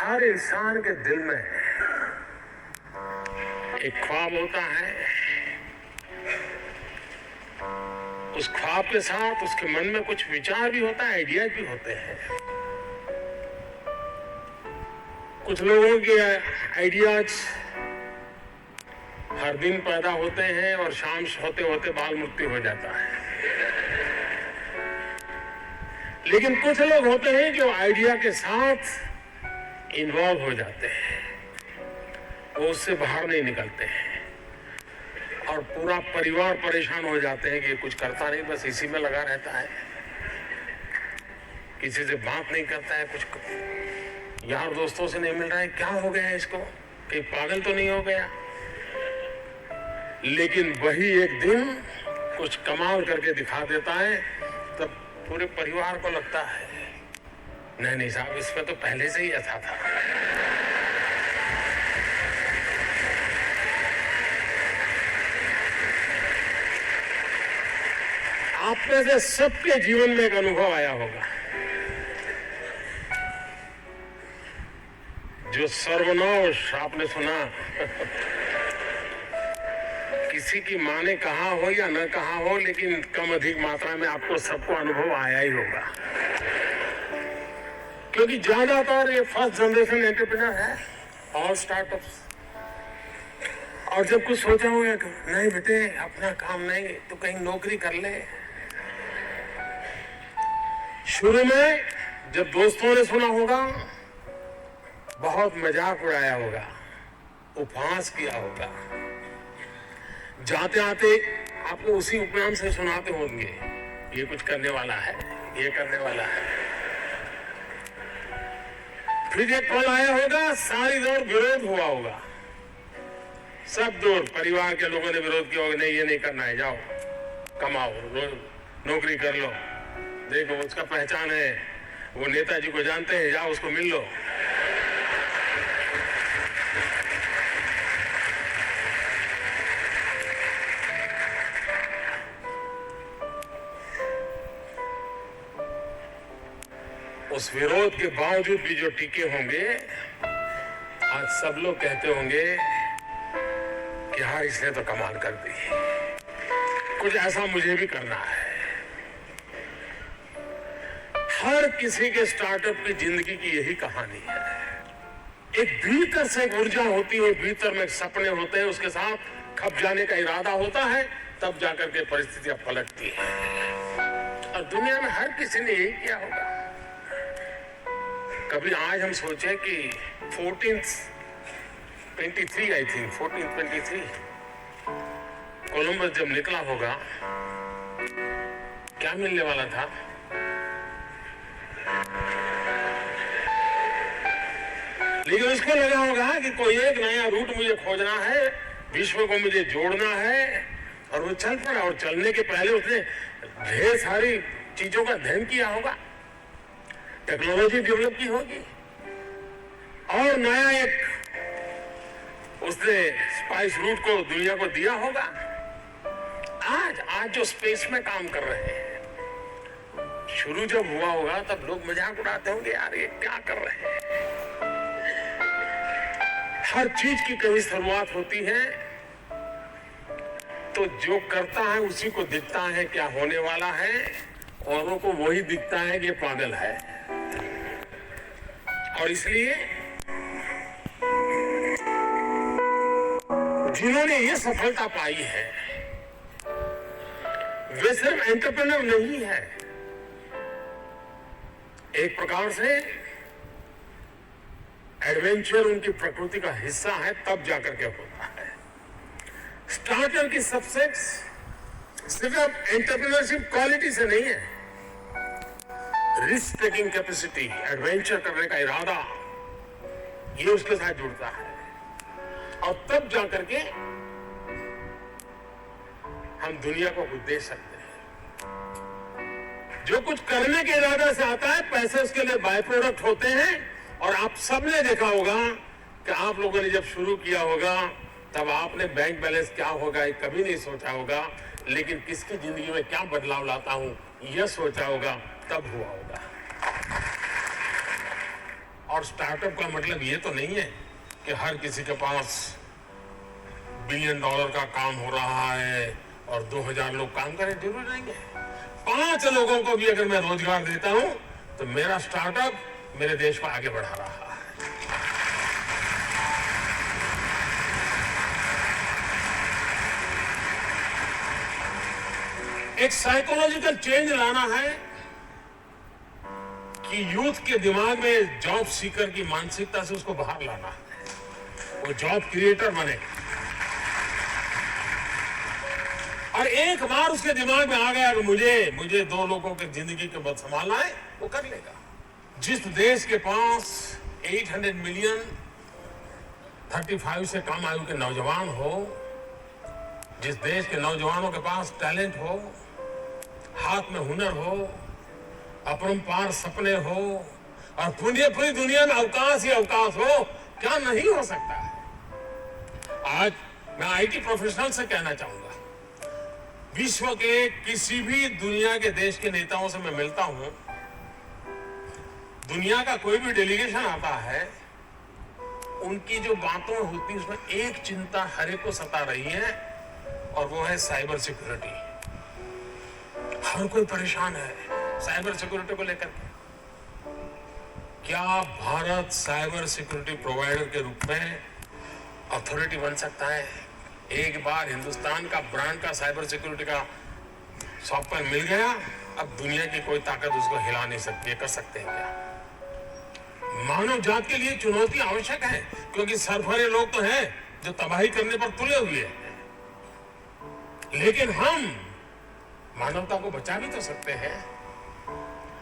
हर इंसान के दिल में एक ख्वाब होता है। उस ख्वाब के साथ उसके मन में कुछ विचार भी होता है, आइडियाज भी होते हैं। कुछ लोगों के आइडियाज हर दिन पैदा होते हैं और शाम होते होते बाल मृत्यु हो जाता है। लेकिन कुछ लोग होते हैं जो आइडिया के साथ इन्वॉल्व हो जाते हैं, वो उससे बाहर नहीं निकलते हैं और पूरा परिवार परेशान हो जाते हैं कि कुछ करता नहीं, बस इसी में लगा रहता है, किसी से बात नहीं करता है, कुछ यार दोस्तों से नहीं मिल रहा है, क्या हो गया है इसको, कहीं पागल तो नहीं हो गया। लेकिन वही एक दिन कुछ कमाल करके दिखा देता है, तब पूरे परिवार को लगता है नहीं नहीं साहब, इसमें तो पहले से ही ऐसा था। आप में से सबके जीवन में एक अनुभव आया होगा जो सर्वनाश आपने सुना। किसी की माँ ने कहा हो या न कहा हो, लेकिन कम अधिक मात्रा में आपको सबको अनुभव आया ही होगा, क्योंकि ज्यादातर ये फर्स्ट जनरेशन एंटरप्रेन्योर है, ऑल स्टार्टअप्स। और जब कुछ सोचा होगा नहीं बेटे अपना काम नहीं तो कहीं नौकरी कर ले। शुरू में जब दोस्तों ने सुना होगा बहुत मजाक उड़ाया होगा, उपहास किया होगा, जाते आते आपको उसी उपनाम से सुनाते होंगे ये कुछ करने वाला है, ये करने वाला है। फिर एक पल आया होगा, सारी दौड़ विरोध हुआ होगा, सब दौड़ परिवार के लोगों ने विरोध किया होगा, नहीं ये नहीं करना है, जाओ कमाओ, नौकरी कर लो, देखो उसका पहचान है, वो नेताजी को जानते हैं, जाओ उसको मिल लो। उस विरोध के बावजूद भी जो टिके होंगे, आज सब लोग कहते होंगे कि हाँ इसने तो कमाल कर दी, कुछ ऐसा मुझे भी करना है। हर किसी के स्टार्टअप की जिंदगी की यही कहानी है। एक भीतर से एक ऊर्जा होती है, भीतर में सपने होते हैं, उसके साथ खप जाने का इरादा होता है, तब जाकर के परिस्थितियां पलटती हैं। और दुनिया में हर किसी ने यही किया होगा। कभी आज हम सोचे कि 1423 आई थिंक 1423 कोलंबस जब निकला होगा, क्या मिलने वाला था? लेकिन उसको लगा होगा कि कोई एक नया रूट मुझे खोजना है, विश्व को मुझे जोड़ना है, और वो चल पड़ा। और चलने के पहले उसने ढेर सारी चीजों का अध्ययन किया होगा, टेक्नोलॉजी डेवलप की होगी, और नया एक उसने स्पाइस रूट को दुनिया को दिया होगा। आज जो स्पेस में काम कर रहे हैं, शुरू जब हुआ होगा तब लोग मजाक उड़ाते होंगे, यार ये क्या कर रहे हैं। हर चीज की कहीं शुरुआत होती है, तो जो करता है उसी को दिखता है क्या होने वाला है, औरों को वही दिखता है कि पागल है। और इसलिए जिन्होंने ये सफलता पाई है, वे सिर्फ एंटरप्रेन्योर नहीं है, एक प्रकार से एडवेंचर उनकी प्रकृति का हिस्सा है, तब जाकर के होता है। स्टार्टर की सक्सेस सिर्फ एंटरप्रेन्योरशिप क्वालिटी से नहीं है, रिस्क टेकिंग कैपेसिटी, एडवेंचर करने का इरादा, ये उसके साथ जुड़ता है। और तब जाकर के हम दुनिया को कुछ दे सकते हैं। जो कुछ करने के इरादे से आता है, पैसे उसके लिए बाय प्रोडक्ट होते हैं। और आप सबने देखा होगा कि आप लोगों ने जब शुरू किया होगा, तब आपने बैंक बैलेंस क्या होगा ये कभी नहीं सोचा होगा, लेकिन किसकी जिंदगी में क्या बदलाव लाता हूं यह सोचा होगा, तब हुआ होगा। और स्टार्टअप का मतलब ये तो नहीं है कि हर किसी के पास $1 बिलियन का काम हो रहा है और 2000 लोग काम करें, जरूरी नहीं है। 5 लोगों को भी अगर मैं रोजगार देता हूं तो मेरा स्टार्टअप मेरे देश को आगे बढ़ा रहा है। एक साइकोलॉजिकल चेंज लाना है कि यूथ के दिमाग में जॉब सीकर की मानसिकता से उसको बाहर लाना है, वो जॉब क्रिएटर बने। और एक बार उसके दिमाग में आ गया कि मुझे 2 लोगों की जिंदगी के बाद संभालना है, वो कर लेगा। जिस देश के पास 800 मिलियन 35 से कम आयु के नौजवान हो, जिस देश के नौजवानों के पास टैलेंट हो, हाथ में हुनर हो, अपरंपार सपने हो और पूरी दुनिया में अवकाश ही अवकाश हो, क्या नहीं हो सकता है। आज मैं आईटी प्रोफेशनल से कहना चाहूंगा, विश्व के किसी भी दुनिया के देश के नेताओं से मैं मिलता हूं, दुनिया का कोई भी डेलीगेशन आता है, उनकी जो बातों होती है उसमें एक चिंता हर एक को सता रही है और वो है साइबर सिक्योरिटी। हर कोई परेशान है साइबर सिक्योरिटी को लेकर के। क्या भारत साइबर सिक्योरिटी प्रोवाइडर के रूप में अथॉरिटी बन सकता है? एक बार हिंदुस्तान का ब्रांड का साइबर सिक्योरिटी का सॉफ्टवेयर मिल गया, अब दुनिया की कोई ताकत उसको हिला नहीं सकती है। कर सकते हैं क्या? मानव जात के लिए चुनौती आवश्यक है, क्योंकि सरफरे लोग तो हैं जो तबाही करने पर तुले हुए हैं, लेकिन हम मानवता को बचा भी तो सकते हैं।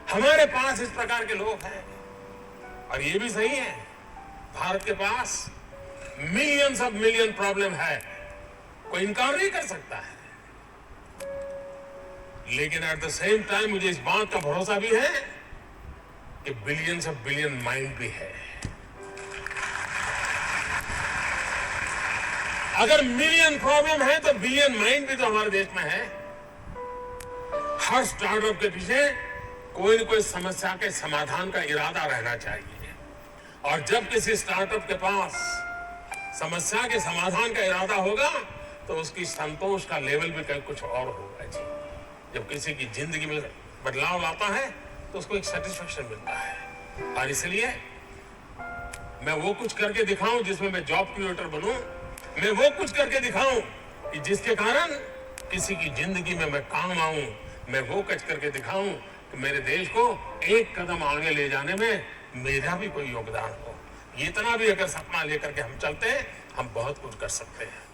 हमारे पास इस प्रकार के लोग हैं और ये भी सही है, भारत के पास मिलियंस ऑफ मिलियन प्रॉब्लम है, कोई इनकार नहीं कर सकता है। लेकिन एट द सेम टाइम मुझे इस बात का भरोसा भी है कि बिलियंस ऑफ बिलियन माइंड भी है। अगर मिलियन प्रॉब्लम है तो बिलियन माइंड भी तो हमारे देश में है। हर स्टार्टअप के पीछे कोई न कोई समस्या के समाधान का इरादा रहना चाहिए, और जब किसी स्टार्टअप के पास समस्या के समाधान का इरादा होगा तो उसकी संतोष का लेवल भी कहीं कुछ और होगा जी। जब किसी की जिंदगी में बदलाव लाता है तो उसको एक सेटिस्फेक्शन मिलता है। और इसलिए मैं वो कुछ करके दिखाऊं जिसमें मैं जॉब क्रिएटर बनूं, मैं वो कुछ करके दिखाऊं कि जिसके कारण किसी की जिंदगी में मैं काम आऊं, मैं वो कुछ करके दिखाऊं कि मेरे देश को एक कदम आगे ले जाने में मेरा भी कोई योगदान हो। इतना भी अगर सपना लेकर के हम चलते हैं, हम बहुत कुछ कर सकते हैं।